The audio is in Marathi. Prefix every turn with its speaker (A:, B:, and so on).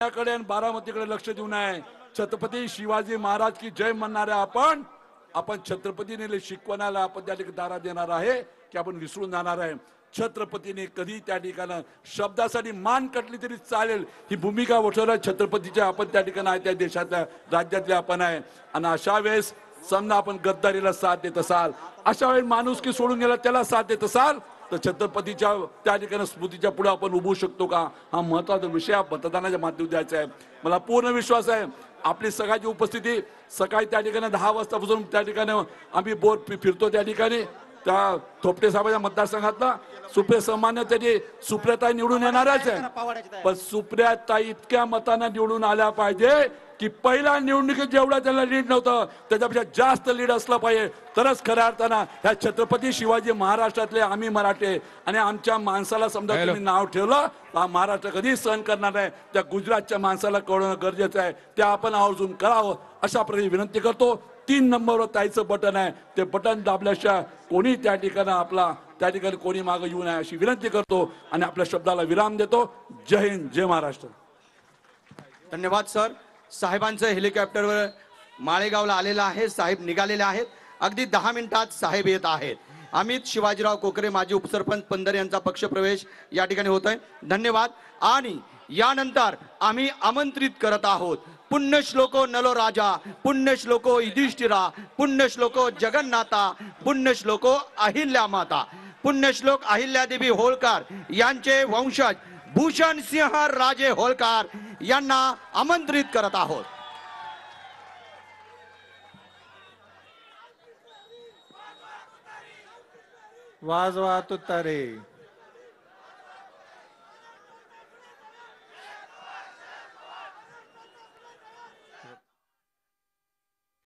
A: कडे आणि बारामतीकडे लक्ष देऊ नये. छत्रपती शिवाजी महाराज की जय म्हणणारे आपण छत्रपतीने शिकवणाला आपण त्या ठिकाणी दारा देणार आहे की आपण विसरून जाणार आहे. छत्रपतीने कधी त्या ठिकाणी शब्दासाठी मान कटली तरी चालेल ही भूमिका वठवल्या छत्रपतीच्या आपण त्या ठिकाणी आहे त्या देशातल्या राज्यातले आपण आहे. आणि अशा वेळेस समजा आपण गद्दारीला साथ देत असाल, अशा वेळेस माणुसकी सोडून गेला त्याला साथ देत असाल तर छत्रपतीच्या त्या ठिकाणी स्मृतीच्या पुढे आपण उभू शकतो का, हा महत्वाचा विषय मतदानाच्या माध्यमातून द्यायचा आहे. मला पूर्ण विश्वास आहे आपली सगळ्याची उपस्थिती सकाळी त्या ठिकाणी 10 वाजतापासून त्या ठिकाणी आम्ही बोट फिरतो त्या ठिकाणी त्या थोपटे साहेबांच्या मतदारसंघातला सुप्रिया सामान्य त्याची सुप्रियाताई निवडून येणारच आहे. पण सुप्रियाताई इतक्या मतांना निवडून आल्या पाहिजे की पहिल्या निवडणुकीत जेवढा त्याला लीड नव्हतं त्याच्यापेक्षा जास्त लीड असलं पाहिजे तरच खऱ्या अर्थानं ह्या छत्रपती शिवाजी महाराष्ट्रातले आम्ही मराठे आणि आमच्या माणसाला समजा तुम्ही नाव ठेवलं तर महाराष्ट्र कधी सहन करणार नाही. त्या गुजरातच्या माणसाला कळणं गरजेचं आहे, ते आपण आवर्जून करावं अशा प्रकारे विनंती करतो. 3 नंबरवर ताईचं बटन आहे, ते बटन दाबल्याशिवाय कोणी त्या ठिकाणी आपला त्या ठिकाणी कोणी मागे येऊ नये अशी विनंती करतो आणि आपल्या शब्दाला विराम देतो. जय हिंद, जय महाराष्ट्र.
B: धन्यवाद सर. साहेबांचं हेलिकॉप्टरवर माळेगावला आलेलं आहे. साहेब निघालेले आहेत. अगदी 10 मिनिटात साहेब येत आहेत. अमित शिवाजीराव कोकरे माजी उपसरपंच पंधर यांचा पक्षप्रवेश या ठिकाणी होत आहे. धन्यवाद. आणि यानंतर आम्ही आमंत्रित करत आहोत पुण्यश्लोको नलो राजा, पुण्यश्लोको युधिष्ठिरा, पुण्यश्लोको जगन्नाथा, पुण्यश्लोको अहिल्या माता, पुण्यश्लोक अहिल्यादेवी होळकर यांचे वंशज भूषण सिंह राजे होळकर यांना आमंत्रित करत आहोत.
C: वाजवा तुतारे.